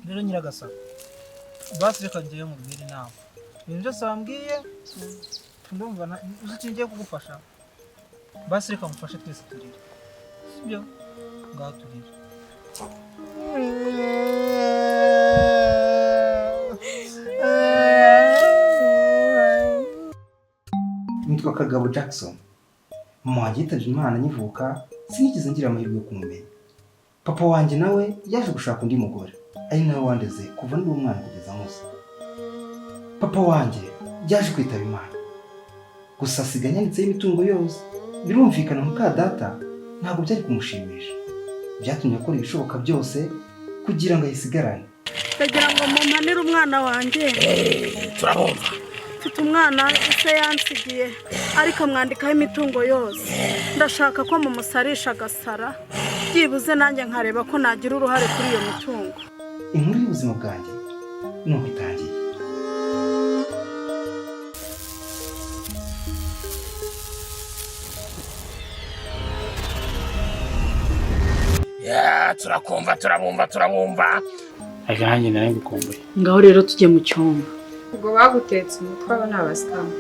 rero nyiragasaba basi reka ngiye mubwira inama ibintu byose wambwiye ndumva uzi icyo ngiye kugufasha basi reka mufashe twese turire sibyo ngaho turire nitwa Kagabo Jackson mama wanjye yitabye Imana nyivuka sinigeze ngira amahirwe yo kumumenya papa wanjye nawe yaje gushaka undi mugore ari nawe wandeze kuva ndi umwana kugeza muze papa wanjye yaje kwitaba Imana gusa asigaye yanditseho imitungo yose birumvikana muka data ntabwo byari kumushimisha byatumye akora ibishoboka byose kugira ngo ayisigarane ndagira ngo mumanire umwana wanjye turabumva mfite umwana ise yansigiye ariko amwandikaho imitungo yose ndashaka ko mumusarisha agasara byibuze nanjye nkareba ko nagira uruhare kuri iyo mitungo inkuru y'ubuzima bwanjye nuko itangiye turabumva ariko nanjye nari ngukumbuye ngaho rero tujye mu cyumba ubwo bagutetse umutwe aba ni abasikamu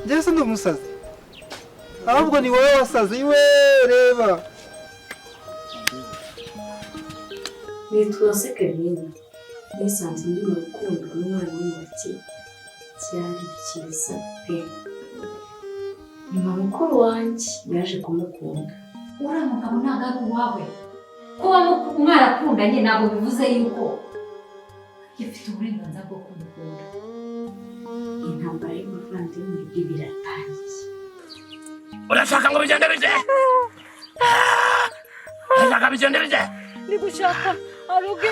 njye se ndi umusazi ahubwo ni wowe wasazi iwe reba nitwa Sekerina nisanze ndi mu rukundo n'umwana w'umuti cyari cyiza pe nyuma mukuru wanjye yaje kumukunda uriya mugabo ntabwo ari uwawe kuba mwarakundanye ntabwo bivuze yuko yafite uburenganzira bwo kumukunda intambara y'umuvandimwe ibiratangiye urashaka ngo bigende bite urashaka bigende bite ndi gushaka aruge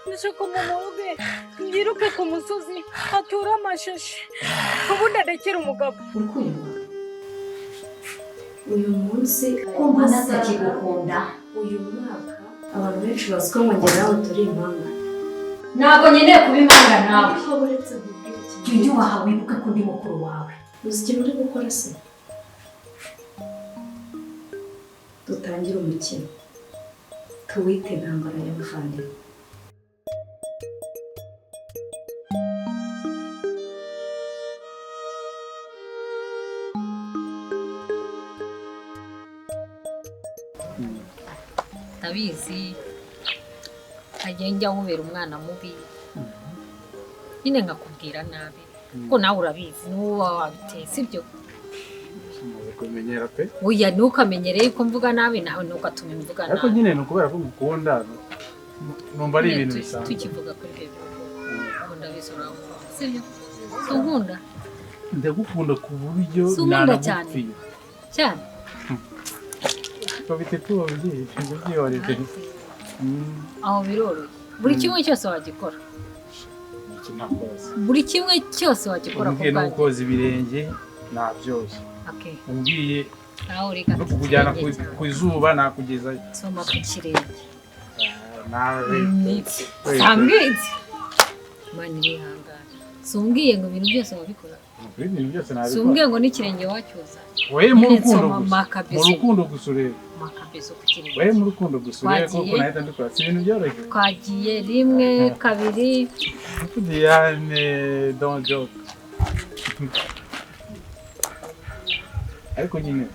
nishaka mumuruge ngiruke ku musozi atura amashashi ubundi arekera umugabo urukundo uyu munsi kumva natakigukunda uyu mwaka abantu benshi bazi ko mwongera nawe turi impanga ntabwo nkeneye kuba impanga nawe aho uretse kubwira ikintu jya unyubaha wibuke ko ndi mukuru wawe uzi ikintu uri gukora se dutangire umukino tuwite intambara y'abavandimwe ndabizi hagiye njya nkubera umwana mubi nyine nkakubwira nabi kuko nawe urabizi n'uwo wabiteye sibyo umaze kumenyera pe oya ntukamenyereye ko mvuga nabi nawe ntukatume mvuga nabi ariko nyine ni ukubera ko ngukunda numva ari ibintu bisanzwe tukivuga kuri ibyo bintu ndabizi urankunda sibyo tunkunda ndagukunda ku buryo sunkunda cyane cyane babite tubabiye ibyo byiyoreze aho biroroshye buri kimwe cyose wagikora buri kimwe cyose wagikora ku bwanjye no koza ibirenge nabyose okay umbwiye naho reka kujyana ku izuba nakugeza soma ku kirenge nawe sambitse mani bihangana sumbwiye ngo ibintu byose wabikora ibintu byose nabikora sumbwiye ngo n'ikirenge wacyuza wewe mu rukundo gusurera makabezo ku kirenge wewe mu rukundo gusurera kuko nahita ndikora si ibintu byoroshye twagiye rimwe kabiri Diane don't joke ariko nyine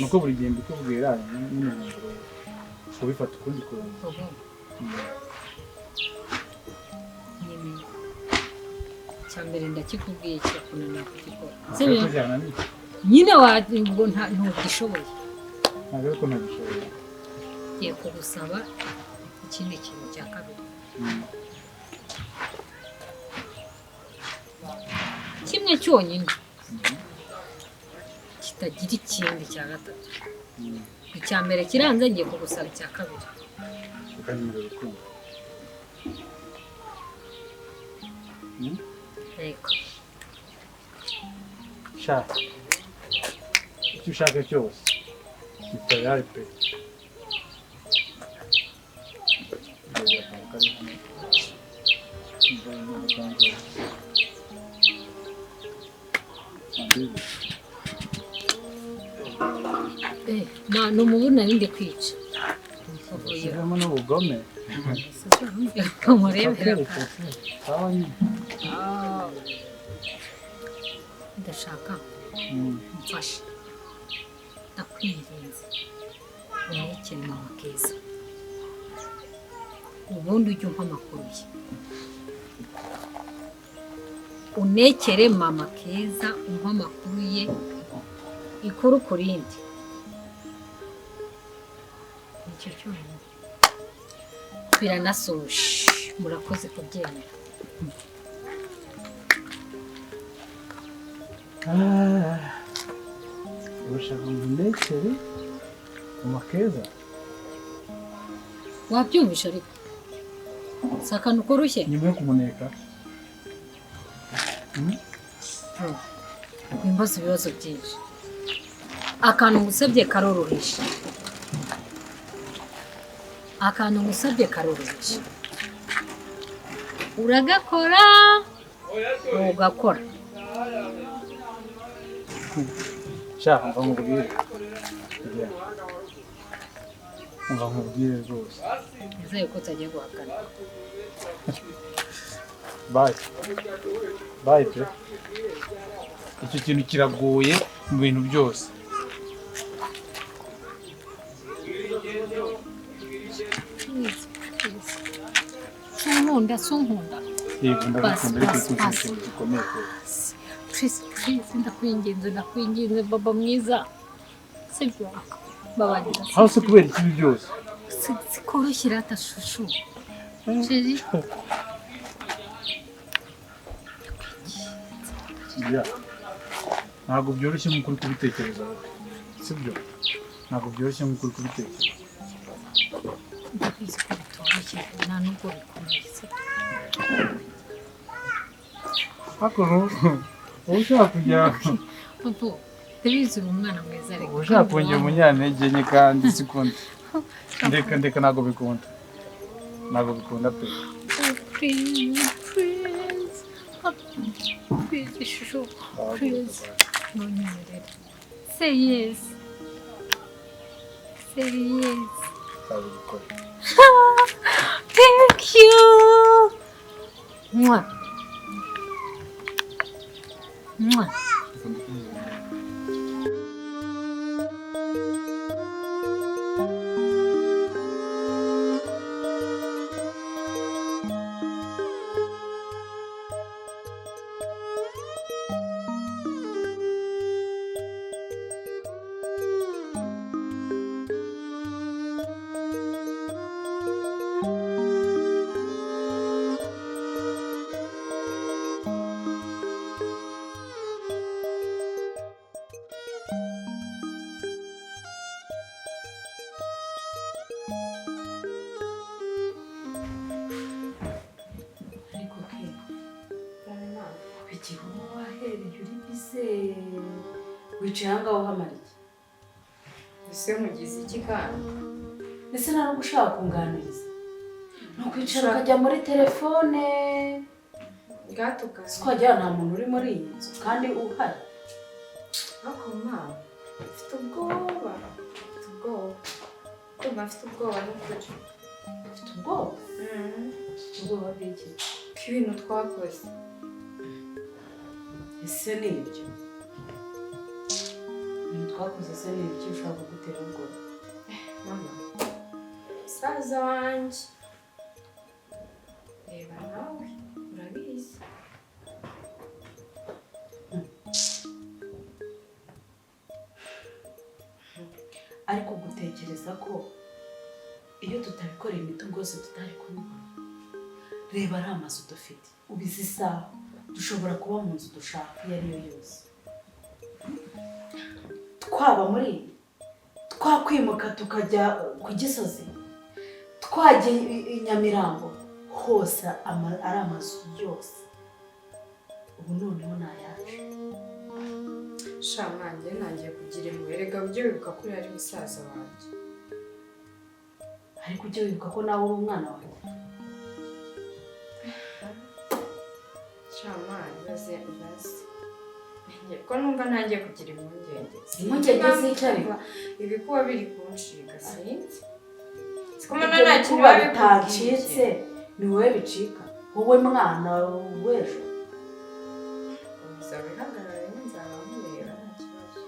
nuko buri gihe mbikubwira nyine kubifata ukundi kuntu cyambere ndakikubwiye kirakunanira kugikora sibyo nyine ngo ntugishoboye ntabwo ariko ntagishoboye ngiye kugusaba ikindi kintu cya kabiri kimwe cyonyine kitagira ikindi cya gatatu icya mbere kiranze ngiye kugusaba icya kabiri ukanyemerera urukundo reka shaka icyo ushaka cyose kitayari pe ni umubu nari ndi kwica ushyiramo n'ubugome umurebera ndashaka mfashe ndakwinginze unekere mama Keza ubundi ujye umpa amakuru ye unekere mama Keza umpa amakuru ye ikuru ku rindi nicyo cyonyine biranasoje murakoze kubyemera urashaka ngo unekere mama Keza wabyumvisha ariko si akantu koroshye nyuma yo kumuneka wimbaza ibibazo byinshi akantu ngusabye karoroheje akantu ngusabye karoroheje uragakora ugakora shaka mva nkubwire mva nkubwire rwose nizeye ko utagiye guhakana bayi pe icyo kintu kiragoye mu bintu byose sunkunda yego ndagukunda ariko ikintu gikomeye pe please ndakwinginze baba mwiza sibyo babarira aho se kubera ikibi byose sikoroshye rata shushu chéri ntabwo byoroshye nk'uko uri kubitekereza sibyo ntabwo byoroshye nk'uko uri kubitekereza ndabizi ko bitoroshye nta nubwo bikomeye ariko uba ushaka kugira papa ndabizi uri umwana mwiza ariko uba ushaka kongera umunyantege nke kandi sikunda ndeka ntabwo bikunda pe please shushu please nonyemerere say yes thank you mwah mwah wicaye ahangaha uhamara iki ese mugize iki kandi ese nta nubwo ushaka kunganiriza ni ukwicara ukajya muri telefone bwatuka twajya nta muntu uri muri iyi nzu kandi uhari ariko mama mfite ubwoba kumva mfite ubwoba n'ukuri ufite ubwoba ubwoba bw'iki bw'ibintu twakoze ese ni ibyo ibintu twakoze se ni ibyo ushobora kugutera ubwoba mama musaza wanjye reba nawe urabizi ariko gutekereza ko iyo tutabikoreye imitungo yose tutari kubibona reba ari amazu dufite ubizi isaha dushobora kuba mu nzu dushaka iyo ari yo yose twaba muri twakwimuka tukajya ku Gisozi twajya i Nyamirambo hose ari amazu yose ubu noneho nayaje shamanjye nangiye kugira impuhwe erega ujye wibuka ko yari musaza wanjye ariko ujye wibuka ko nawe uri umwana wanjye shamanjye baze ko numva ntangiye kugira impungenge. Impungenge z'icari ibikuba biri kunshiga sinzi. Sikoma nta kintu bitacitse ni wowe bicika. Wowe mwana w'ejo. Uzabihagarara nzaba mureba nta kibazo.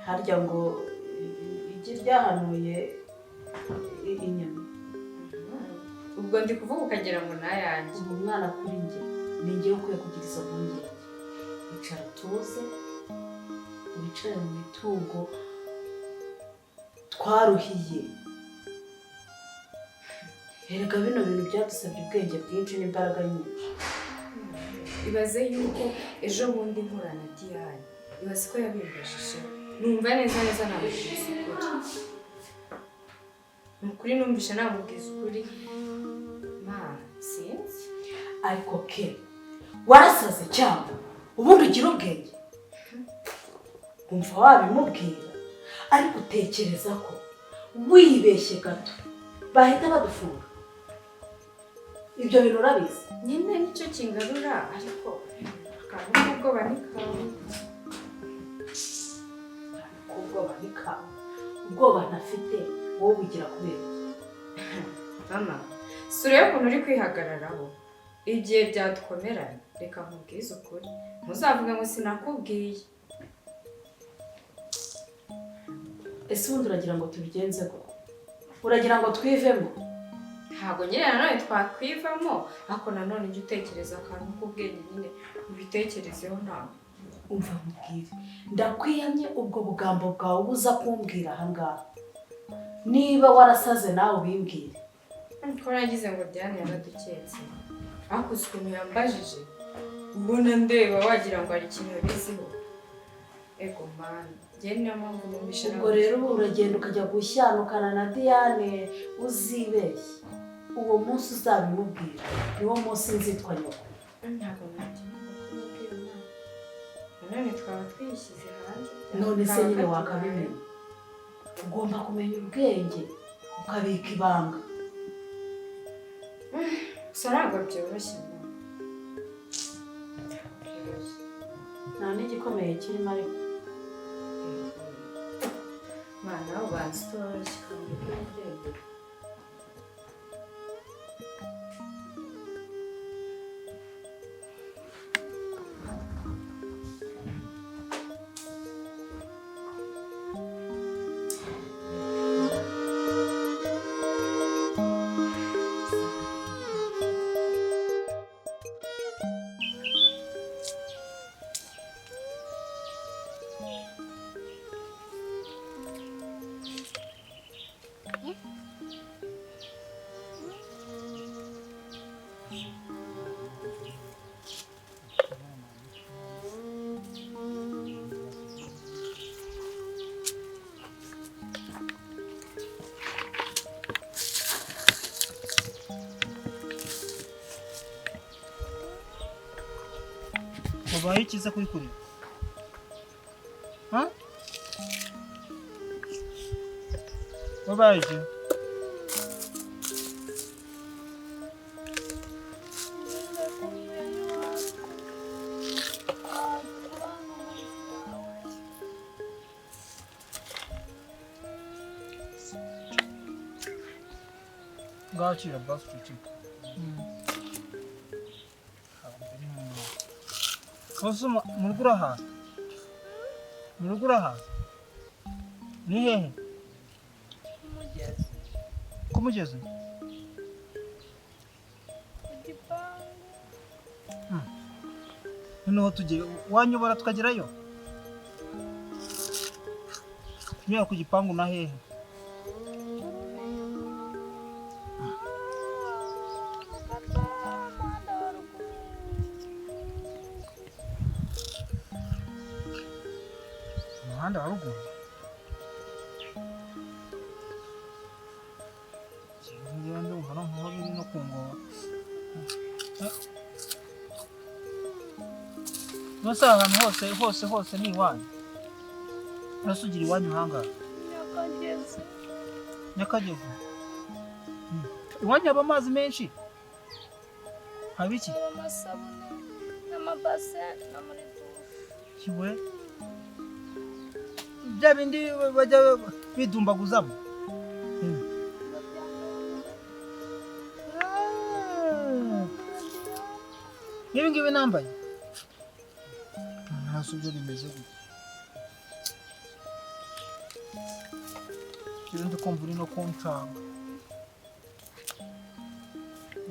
Harya ngo igi ryahanuye inyama. Ubwo ndi kuvuga ukagira ngo nayanjye. Ubu mwana kuri njye ni njye ukwiye kugira izo mpungenge. Icara tuze wicare mu mitungo twaruhiye. Erega bino bintu byadusabye ubwenge bwinshi n'imbaraga nyinshi. Ibaze yuko ejo bundi nkura na Diane. Ibaze ko yabimbajije. Numva neza namubwiza ukuri. Nukuri numvisha namubwiza ukuri. Sinzi. Ariko ke warasaze cyangwa ubundi ugira ubwenge. Umva wabimubwira ariko utekereza ko wibeshye gato bahita badufunga. Ibyo bintu urabizi. Nyine nicyo kingarura ariko akantu k'ubwoba nikawe. Ubwoba ntafite wowe ugira kubera. Mama, sura y'ukuntu uri kwihagararaho. Igihe byadukomeranye, reka nkubwize ukuri. Muzavuga ngo sinakubwiye. Ese ubundi uragira ngo tubigenze ko? Uragira ngo twivemo? Ntabwo nyine nanone twakwivamo, ariko nanone njye utekereza akantu k'ubwenge nyine ubitekerezeho nawe. Umva mubwire, ndakwiyamye ubwo bugambo bwawe buza kumbwira ahangaha. Niba warasaze nawe ubimbwire. Ko nagize ngo Diane yaraduketse. Ariko ukuntu yambajije, ubona ndeba wagira ngo ari ikintu biziho. Ego man, njye niyo mpamvu numvishe nawe. Ubwo rero ubu uragenda ukajya gushyanukana na Diane uzibeshye. Uwo munsi uzabimubwira, niwo munsi nzitwa nyoko. Ntabwo nakimubwira umwana. None twaba twishyize hanze. None se nyine wakabimenya. Ugomba kumenya ubwenge, ukabika ibanga. Gusa ntabwo byoroshye. Nta n'igikomeye kirimo ariko. Mana ubanza utoroshye ukamenya ubwenge. Wabaye ikiza kuri kuri? Ha? Wabaye iki? Gacira basi cicika. Kosuma murugura ha. Murugura ha. Ni hehe? Kumugeze. Noneho tugiye wanyobora tukagerayo. Tunyura ku gipangu na hehe? Umuhanda wa ruguru. Ngende umva no biri no kungoba. Nose ahantu hose ni iwanyu. Nasugira iwanyu hanga. Nyakagezi. Iwanyu haba amazi menshi. Habiki? mabase no muri dushe. kiwe bya bindi bajya bidumbaguzamo. Ngibi ngibi nambaye nta subyo bimeze gute. Ndi kumva uri no kuncanga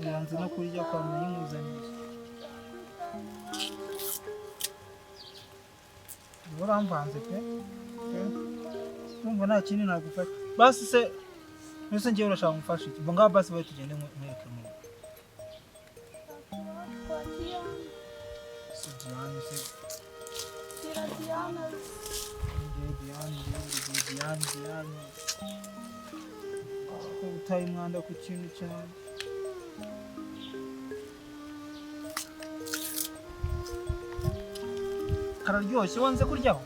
yanze no kurya kwa munyimuzaniye. Uramvanze pe numva nta kintu nagufasha. Basi se mbese ngiye urashaka kumfasha iki? Ngaho basi baye tugende mwereke mu Diane utaye umwanda ku kintu cyane. Kararyoshye wanze kuryaho.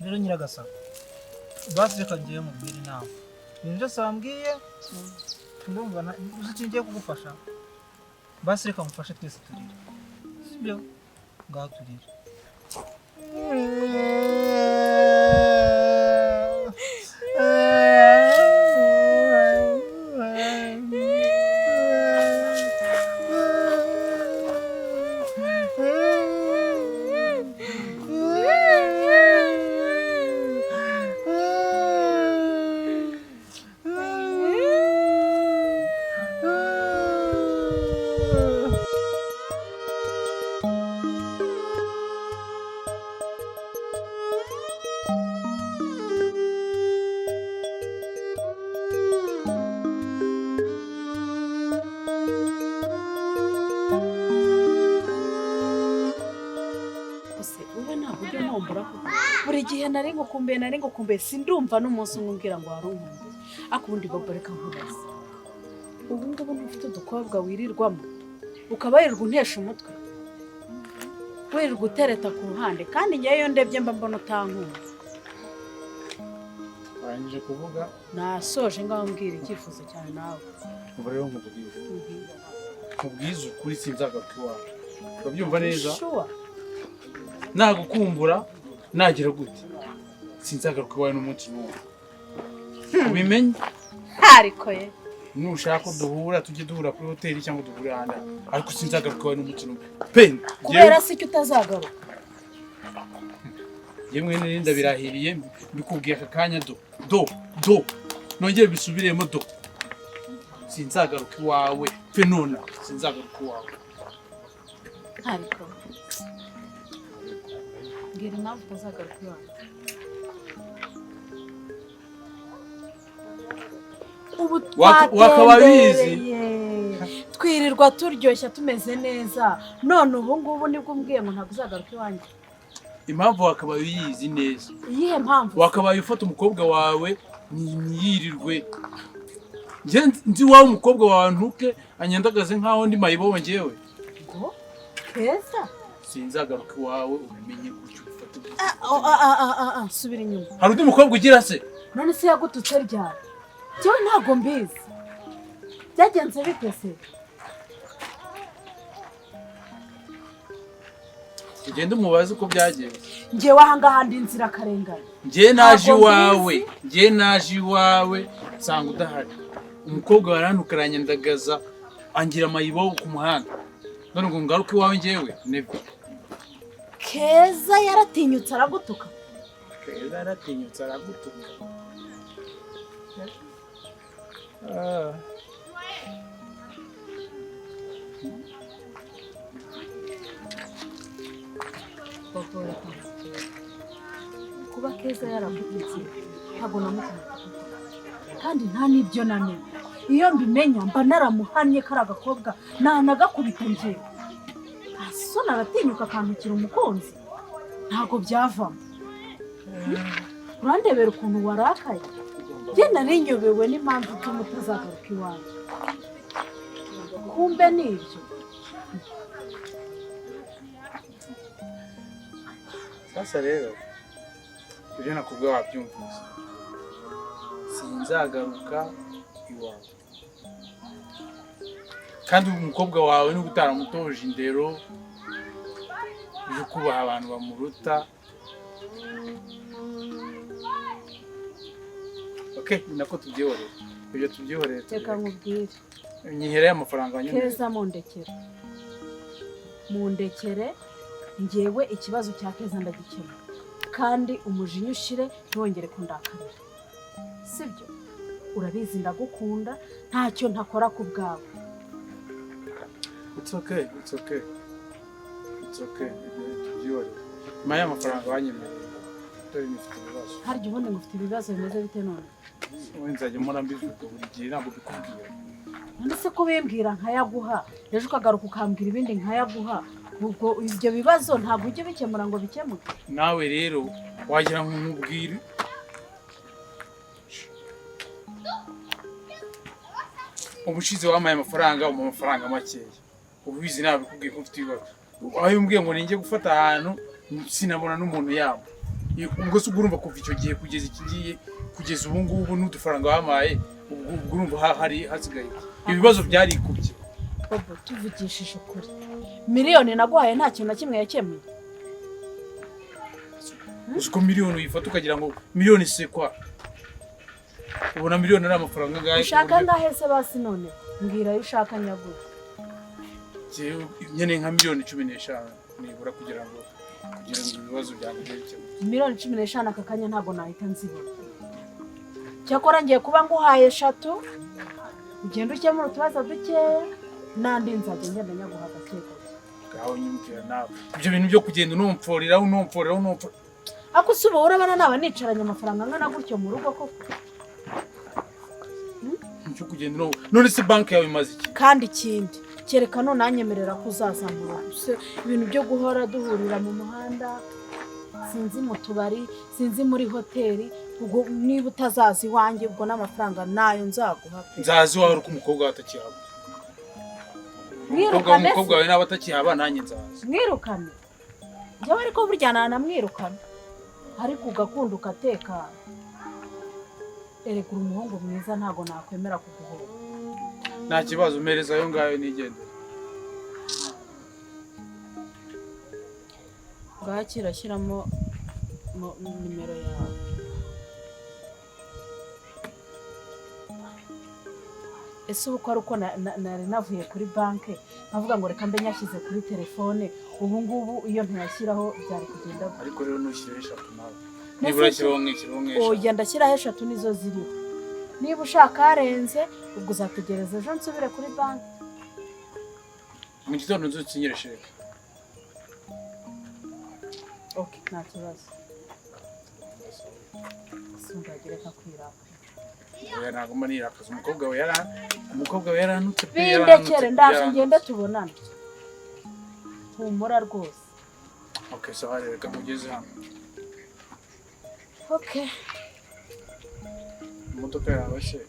Rero Nyiragasabo basi reka ngiye mubwira inama. Ibintu byose wambwiye ndumva uzi ngiye kugufasha. Basi reka mufashe twese turire, sibyo? Ngaho turire. buri gihe nari ngukumbuye sindumva n'umunsi umwe umbwira ngo warunkumbuye. Ariko ubundi Bobo reka nkubaze, ubu ngubu ntufite udukobwa wirirwamo ukaba wirirwa untesha umutwe, wirirwa utereta ku ruhande, kandi ngewe ndebye mba mbona utankunda. Warangije kuvuga? Nasoje ngaho mbwira icyifuzo cyane nawe. Ubu rero nkubwiza ukuri sinzagaruka iwawe. Urabyumva neza? Nagukumbura nagira gute sinzagaruka iwawe n'umunsi n'umwe. Ubimenye? Ariko ye nushaka ko duhura tujye duhura kuri hoteli cyangwa duhure ahandi, ariko sinzagaruka iwawe n'umunsi n'umwe. Pe kubera se icyo utazagaruka. Yemwe n'inda birahiriye mbikubwiye aka kanya do nongeye bisubiremo do. Sinzagaruka iwawe pe none sinzagaruka iwawe. Ariko ngira impamvu utazagaruka iwawe. Ubu twatembereye twirirwa turyoshya tumeze neza, none ubu ngubu nibwo umbwiye ngo ntabwo uzagaruka iwanjye. Impamvu wakabaye uyizi neza. Iyihe mpamvu? Wakabaye ufata umukobwa wawe niyirirwe. Nzi wawe umukobwa wawe ntuke anyandagaze nkaho ndi mayibobo ngewe. Ngo Keza sinzagaruka iwawe ubimenye gutyo ufata. Subira inyuma. Hari undi mukobwa ugira se? None se yagututse ryari? Cyo ntago mbizi. Byagenze bite se? Ugende umubaze uko byagenze. Ngewe ahangaha ndi inzira karengane. Ngiye naje iwawe nsanga udahari. Umukobwa warantukaranya ndagaza angira mayibo ku muhanda. None ngo ngaruke iwawe ngewe nebe. Keza yaratinyutse aragutuka. Keza yaratinyutse aragutuka. Kuba Keza yaragututse ntabwo namukunda, kandi nta n'ibyo namenye. Iyo mbimenya mba naramuhanye kari agakobwa nanagakubita njyewe. So naratinyuka akantukira umukunzi ntabwo byavamo. Urandebera ukuntu warakaye. Njye nari nyobewe n'impamvu ituma utazagaruka iwanjye. Kumbe nibyo. Sasa rero ibyo nakubwiye wabyumvise sinzagaruka iwawe kandi umukobwa wawe ni utaramutoje indero yo kubaha abantu bamuruta. Okay, nako tubyihorera ibyo tubyihorera. Reka nkubwire nyihereye amafaranga wanyuma Keza mundekere njyewe ikibazo cya Keza ndagikemura kandi umujinya ushire ntwongere kundakarira sibyo urabizi ndagukunda ntacyo ntakora ku bwawe. It's okay. Tubyihorera maya amafaranga wanyemereye dore nifite ibibazo. Harya ubundi ngufite ibibazo bimeze bite none? Nzajya mpora mbivuga buri gihe ntabwo bikubwira. None se ko bimbwira nkayaguha ejo ukagaruka ukambwira ibindi nkayaguha ubwo ibyo bibazo ntabwo ujye bikemura ngo bikemuke. Nawe rero wagira ngo nkubwire ubushize wamaye amafaranga mu mafaranga makeya ubizi nawe bikubwiye ko ufite ibibazo aho umbwiye ngo ninjye gufata ahantu sinabona n'umuntu yabo ubwo se urumva kuva icyo gihe kugeza ikigiye kugeza ubu ngubu n'udufaranga wamaye ubwo urumva hari hasigaye ibibazo byarikubye. Bobo tuvugishije ukuri miliyoni naguhaye nta kintu na kimwe yakemuye. Uko miliyoni uyifata ukagira ngo miliyoni sekwa ubona miliyoni ari amafaranga ngahe? Ushaka ngahe se basi none mbwira yo ushaka nyagura. Nyene nka miliyoni 15 nibura kugira ngo ibibazo byanjye bikemuke. Miliyoni 15 aka kanya ntago nahita nzibona. Cyakora ngiye kuba nguhaye 3 ugenda ukemura utubazo dukeya nandi nzajya ngenda nyaguha gakeka. Gaho nyumvira nawe ibyo bintu byo kugenda unomforera. Ako suba urabana naba nicaranye amafaranga ngana gutyo mu rugo koko. Cyo kugenda none se bank yawe imaze iki? Kandi ikindi kereka none anyemerera kuzazamura ibintu byo guhora duhurira mu muhanda sinzi mu tubari sinzi muri hoteli ubwo niba utazazi wanjye ubwo n'amafaranga nayo nzaguha. Nzazi wawe uko umukobwa watakihaba. Umukobwa wawe naba atakihaba nanjye nzazi. Mwirukane njyewe ariko burya namwirukana ariko ugakunda ugatekana. Erega umuhungu mwiza ntago nakwemera kuguhora. Nta kibazo umereza ayo ngayo nigende. Bwakira shyiramo nimero yawe. Ese ubu ko ari uko nari navuye kuri banke nkavuga ngo reka mbe nyashyize kuri telefone ubu ngubu iyo ntiyashyiraho byari kugenda. Ariko rero nushyire 3 nawe. Nibura shyiraho nk'eshatu. Oya ndashyiraho 3 nizo ziriho. Niba ushaka arenze ubwo uzategereza ejo nsubire kuri banki. Mu gitondo nzutsinyire sheke. Okay, nta kibazo. Sindagire kakwiraka. Oya nagomba nirakaza umukobwa we yaranutse pe Bindekere ndaje ngende tubonana. Humura rwose. Okay, so reka mugeze hano. Okay. Imodoka yawe se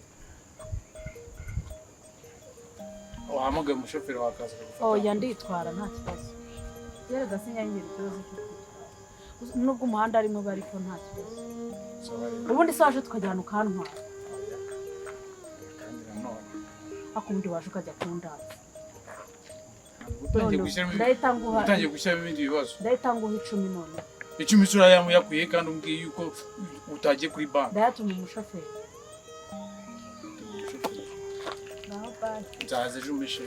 wahamagaye umushoferi wakaza gufata. Oya nditwara nta kibazo. Yerega sinyangira ikibazo cyo kwitwara. Nubwo umuhanda arimo bari ko nta kibazo. Ubundi saje tukajyana ukantwara. Akundi waje ukajya kundaza. Utangiye gushyira ibindi bibazo. Ndahita nguha 10 none. 10 isura yamuyakuye kandi umbwiye yuko utagiye kuri bank. Ndayatuma umushoferi. Naho bye. Nzaze ejo umeshe.